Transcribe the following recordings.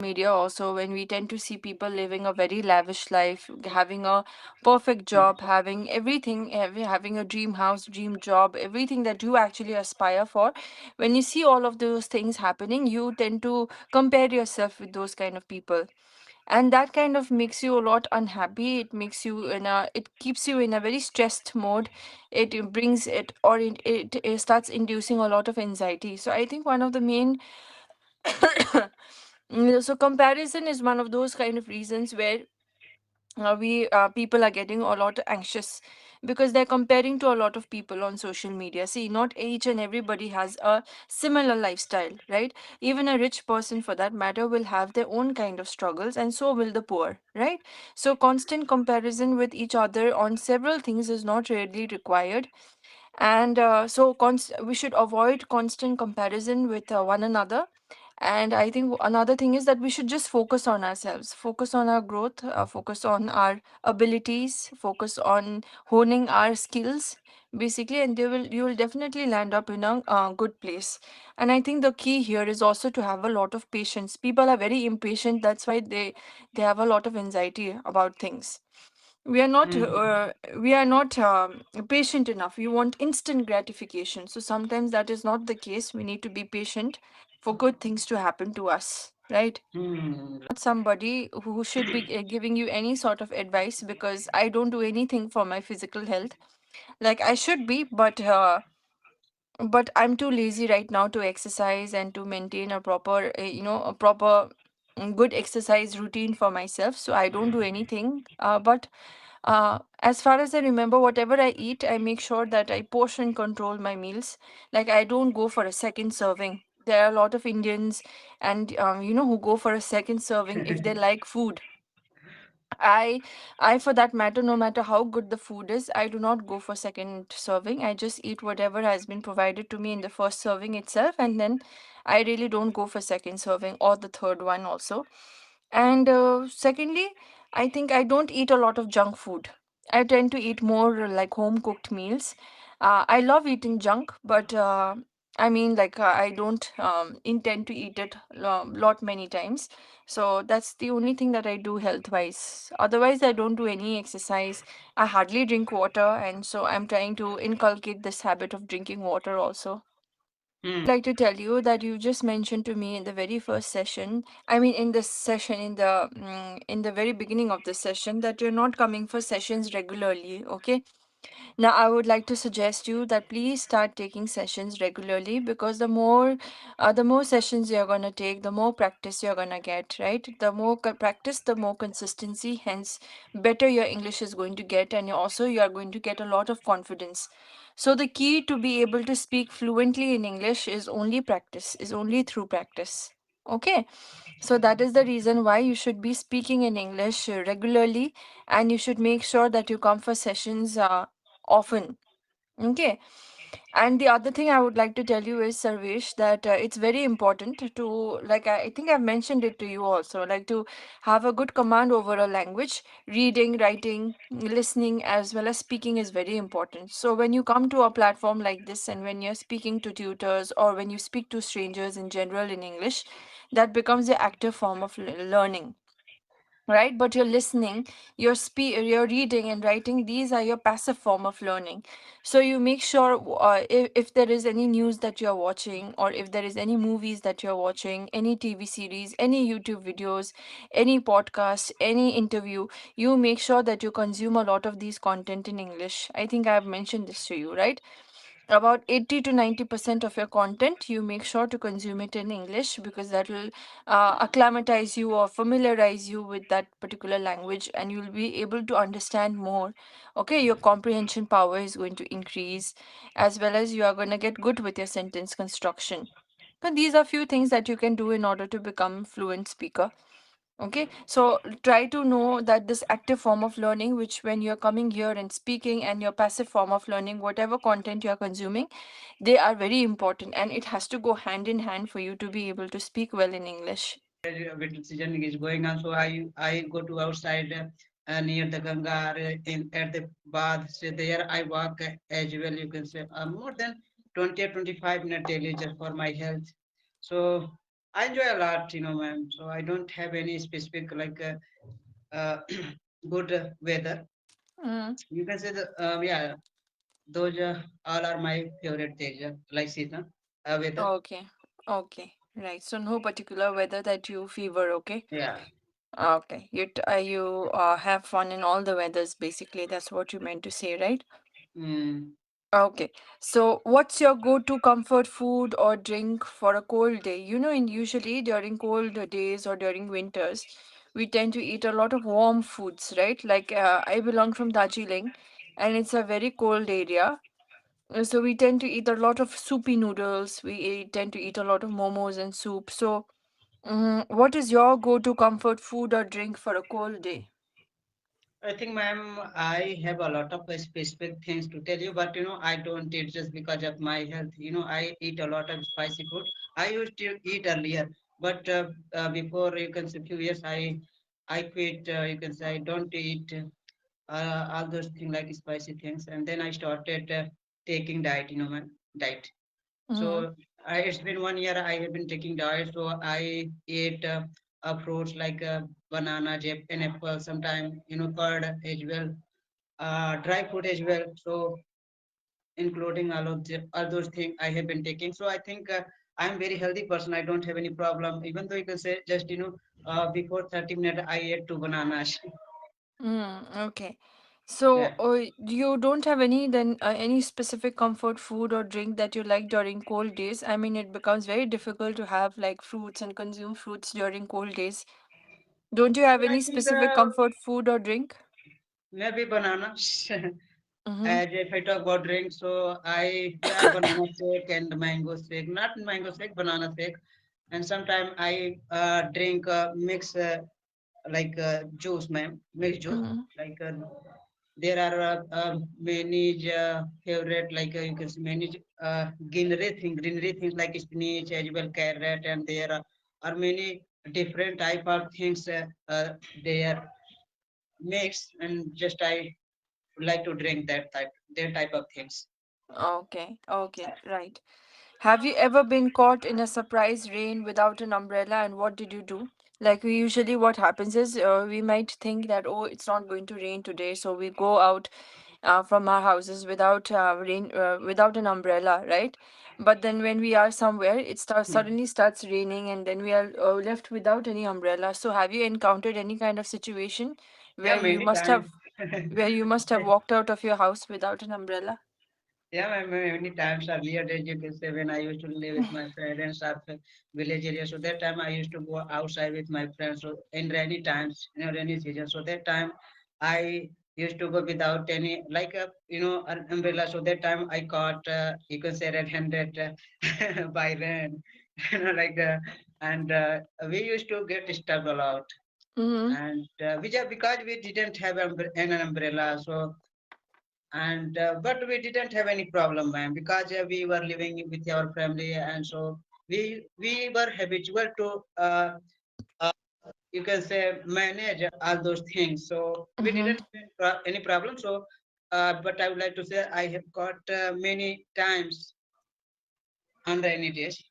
media also, when we tend to see people living a very lavish life, having a perfect job, having everything, having a dream house, dream job, everything that you actually aspire for. When you see all of those things happening, you tend to compare yourself with those kind of people, and that kind of makes you a lot unhappy. It makes you in a, it keeps you in a very stressed mode. It brings it, or it starts inducing a lot of anxiety. So I think one of the main so comparison is one of those kind of reasons where we people are getting a lot anxious, because they're comparing to a lot of people on social media. See, not each and everybody has a similar lifestyle, right? Even a rich person for that matter will have their own kind of struggles, and so will the poor, right? So constant comparison with each other on several things is not really required. And we should avoid constant comparison with one another. And I think another thing is that we should just focus on ourselves, focus on our growth, focus on our abilities, focus on honing our skills, basically, and you will definitely land up in a good place. And I think the key here is also to have a lot of patience. People are very impatient. That's why they have a lot of anxiety about things. We are not patient enough. We want instant gratification. So sometimes that is not the case. We need to be patient for good things to happen to us, right? Not somebody who should be giving you any sort of advice, because I don't do anything for my physical health like I should be, but I'm too lazy right now to exercise and to maintain a proper a proper good exercise routine for myself. So I don't do anything, but as far as I remember, whatever I eat, I make sure that I portion control my meals. Like, I don't go for a second serving. There are a lot of Indians, and who go for a second serving if they like food. I for that matter, no matter how good the food is, I do not go for second serving. I just eat whatever has been provided to me in the first serving itself, and then I really don't go for second serving or the third one also. And secondly, I think I don't eat a lot of junk food. I tend to eat more like home cooked meals. I love eating junk, but I mean, like, I don't intend to eat it lot many times. So that's the only thing that I do health wise. Otherwise, I don't do any exercise. I hardly drink water, and so I'm trying to inculcate this habit of drinking water also. Like to tell you that you just mentioned to me in the very first session, I mean in this session, in the very beginning of this session, that you're not coming for sessions regularly. Okay, now I would like to suggest you that please start taking sessions regularly, because the more sessions you're going to take, the more practice you're going to get, right? The more practice, the more consistency, hence better your English is going to get, and you are going to get a lot of confidence. So the key to be able to speak fluently in English is only practice, is only through practice. Okay, so that is the reason why you should be speaking in English regularly, and you should make sure that you come for sessions often. Okay. And the other thing I would like to tell you is, Sarvesh, that it's very important to, like, I think I've mentioned it to you also, like to have a good command over a language. Reading, writing, listening, as well as speaking is very important. So when you come to a platform like this, and when you're speaking to tutors, or when you speak to strangers in general in English, that becomes the active form of learning, right? But you're listening, you're reading and writing, these are your passive form of learning. So you make sure, if there is any news that you're watching, or if there is any movies that you're watching, any TV series, any YouTube videos, any podcast, any interview, you make sure that you consume a lot of these content in English. I think I've mentioned this to you, right? About 80 to 90% of your content, you make sure to consume it in English, because that will acclimatize you or familiarize you with that particular language, and you'll be able to understand more. Okay, your comprehension power is going to increase, as well as you are going to get good with your sentence construction. But these are few things that you can do in order to become fluent speaker. Okay, so try to know that this active form of learning, which when you're coming here and speaking, and your passive form of learning, whatever content you're consuming, they are very important, and it has to go hand in hand for you to be able to speak well in English. Winter season is going on, so I go to outside near the Ganga, in at the bath. So there I walk as well. You can say more than 20 or 25 minutes daily just for my health. So I enjoy a lot, ma'am. So I don't have any specific like good weather. Mm. You can say that yeah, those all are my favorite things, like season weather. Okay. Okay. Right. So no particular weather that you favor, okay? Yeah. Okay. You have fun in all the weathers basically. That's what you meant to say, right? Mm. Okay. So what's your go-to comfort food or drink for a cold day? You know, in usually during cold days or during winters, we tend to eat a lot of warm foods, right? Like I belong from Darjeeling and it's a very cold area. So we tend to eat a lot of soupy noodles. Tend to eat a lot of momos and soup. So, what is your go-to comfort food or drink for a cold day? I think, ma'am, I have a lot of specific things to tell you, but I don't eat just because of my health. I eat a lot of spicy food. I used to eat earlier, but before you can say few years, I quit. You can say I don't eat all those things like spicy things, and then I started taking diet. My diet. Mm-hmm. So it's been 1 year I have been taking diet. So I ate fruits like banana, and apple, sometime curd as well, dry fruit as well. So including all those things I have been taking. So I think I'm very healthy person. I don't have any problem. Even though you can say just before 30 minutes I ate two bananas. Okay. So, Yeah. you don't have any specific comfort food or drink that you like during cold days? I mean, it becomes very difficult to have like fruits and consume fruits during cold days. Don't you have Yeah, I any think specific comfort food or drink? maybe bananas. Mm-hmm. As if I talk about drinks, so yeah, banana shake and mango shake, not mango shake, banana shake, and sometimes I drink mix like juice, ma'am, mixed juice. Mm-hmm. Like there are many favorite, like you can see many greenery things like spinach, as well carrot, and there are many different type of things they are mixed, and just I like to drink their type of things. Okay, okay, right. Have you ever been caught in a surprise rain without an umbrella and what did you do? Like we usually what happens is we might think that oh it's not going to rain today so we go out from our houses without without an umbrella, right? But then when we are somewhere suddenly starts raining and then we are left without any umbrella. So have you encountered any kind of situation Yeah, where you many must times. have walked out of your house without an umbrella? Yeah, many times earlier days you can say when I used to live with my parents at the village area. So that time I used to go outside with my friends. So in rainy times, rainy season. So that time I used to go without any like a an umbrella. So that time I caught you can say red-handed by rain, like and we used to get disturbed a lot. Mm-hmm. And because we didn't have an umbrella, so and but we didn't have any problem, ma'am, because we were living with our family, and so we were habitual to uh, you can say manage all those things. So we Mm-hmm. didn't have any problem. So but I would like to say I have got many times on rainy days.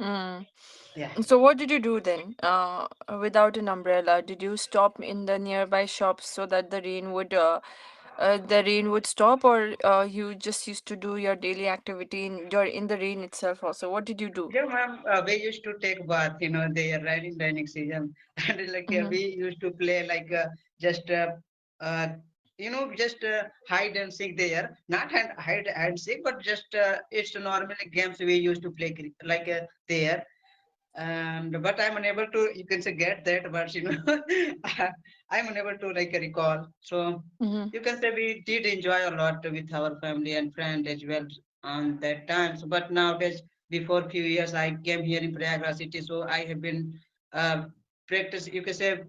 Mm. Yeah. So what did you do then? Without an umbrella, did you stop in the nearby shops so that the rain would stop, or you just used to do your daily activity in the rain itself also? What did you do? Yeah, ma'am. We used to take bath, they are raining season, and like Mm-hmm. we used to play like just just hide and seek there, not hide and seek, but just it's normally games we used to play like there. And but I'm unable to, you can say, get that, but I'm unable to like recall. So Mm-hmm. you can say we did enjoy a lot with our family and friends as well on that time. So, but nowadays, before few years, I came here in Prayagraj city, so I have been uh, practice. You can say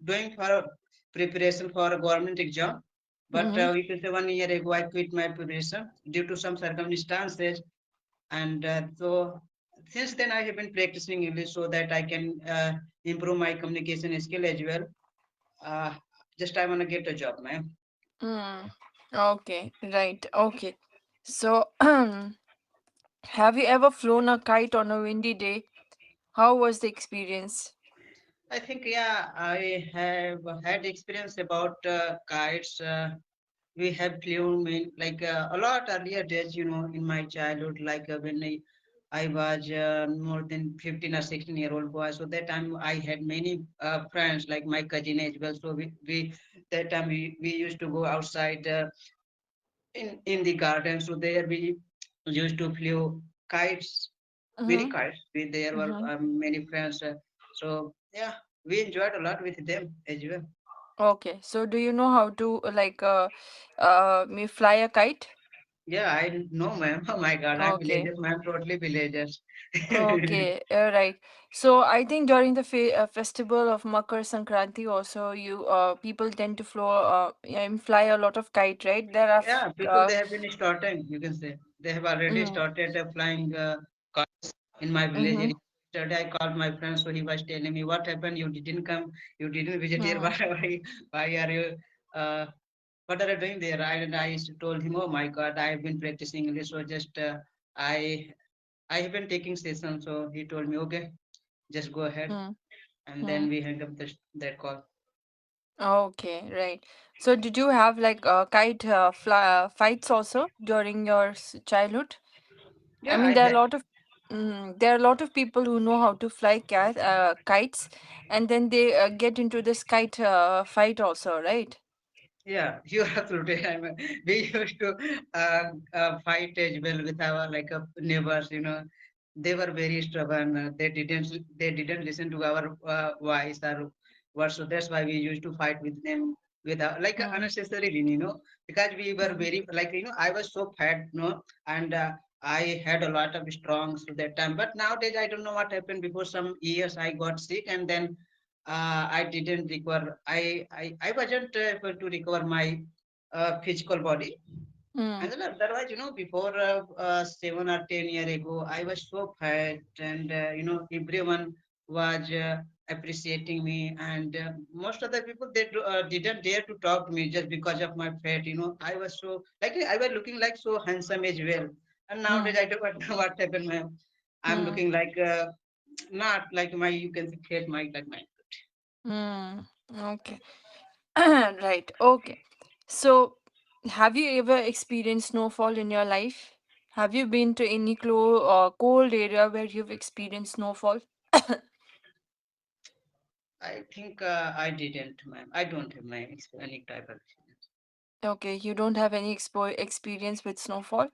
doing for preparation for a government exam. But Mm-hmm. you can say 1 year ago, I quit my preparation due to some circumstances, and so since then I have been practicing English so that I can improve my communication skill as well. uh, just I want to get a job, man. Mm. Okay, right. Okay. So, have you ever flown a kite on a windy day? How was the experience? I think, yeah, I have had experience about kites. We have flown like a lot earlier days, in my childhood, like when I was more than 15 or 16-year-old boy. So that time I had many friends, like my cousin as well. So we that time we used to go outside in the garden. So there we used to flew kites, many Mm-hmm. kites. There were Mm-hmm. many friends. So yeah, we enjoyed a lot with them as well. Okay, so do you know how to me fly a kite? Yeah, I know, ma'am. Oh my God, I'm Okay. villagers, ma'am. Totally villagers. Okay, right. So I think during the festival of Makar Sankranti also you people tend to fly a lot of kite, right? There are Yeah, people they have been starting. You can say they have already mm, started flying in my village mm-hmm, area. Yesterday, I called my friend, so he was telling me what happened. You didn't come. You didn't visit here. mm, Why are you? Uh, what are you doing there? And I told him, oh my God, I have been practicing English. So just I I have been taking sessions. So he told me, okay, just go ahead. mm, And then mm. we hung up that call. Okay, right. So did you have like kite fights also during your childhood? I Yeah, mean, I there are a had. lot of there are a lot of people who know how to fly kites, and then they get into this kite fight also, right? Yeah, you're absolutely. We used to fight as well with our like neighbors. They were very stubborn. They didn't listen to our voice or words. So that's why we used to fight with them without like Mm, unnecessarily. Because we were mm, very like I was so fat, and I had a lot of strongs to that time. But nowadays I don't know what happened. Before some years I got sick, and then I didn't recover. I wasn't able to recover my physical body. mm, And then otherwise, before 7 or 10 years ago, I was so fat, and everyone was appreciating me, and most of the people didn't dare to talk to me just because of my fat. I was so like I was looking like so handsome as well. And nowadays, mm, I don't know what happened, ma'am. I'm mm, looking like not like my you can say fat, my like my. mm. Okay. Right. Okay. So, have you ever experienced snowfall in your life? Have you been to any cold area where you've experienced snowfall? I think I didn't, ma'am. I don't have my any type of experience. Okay, you don't have any experience with snowfall?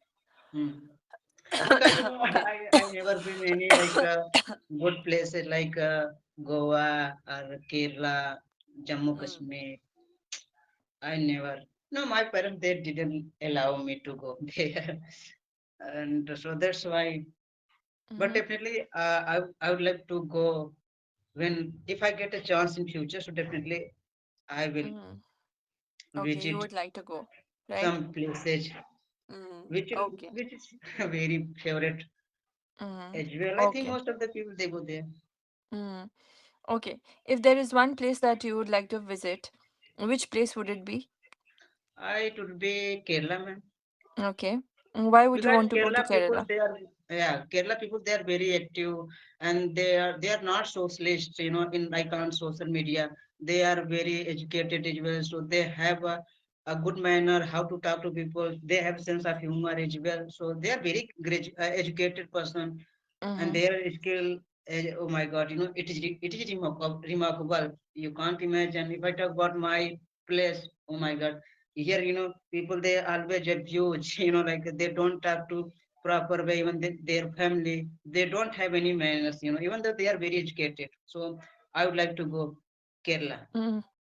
Hmm. Because Okay. I never been any like good places like Goa or Kerala, Jammu Mm, Kashmir. I never. No, my parents they didn't allow me to go there, and so that's why. But mm-hmm, definitely, I would like to go when if I get a chance in future. So definitely I will mm. Okay, you visit would like to go, right? some places Mm, which okay. which is very favorite Mm, as well. I think okay. most of the people they go there. Mm, okay. If there is one place that you would like to visit, which place would it be? It would be Kerala, man. Okay. Why would you Because want to go to Kerala people Kerala? they are Kerala people they are very active, and they are not socialists, in like on social media. They are very educated as well, so they have a good manner how to talk to people. They have sense of humor as well, so they are very educated person, and Mm-hmm. their skill. Oh my God, it is remarkable. You can't imagine. If I talk about my place, oh my God, here people they always abuse. Like they don't talk to proper way. Even their family, they don't have any manners. Even though they are very educated. So I would like to go Kerala.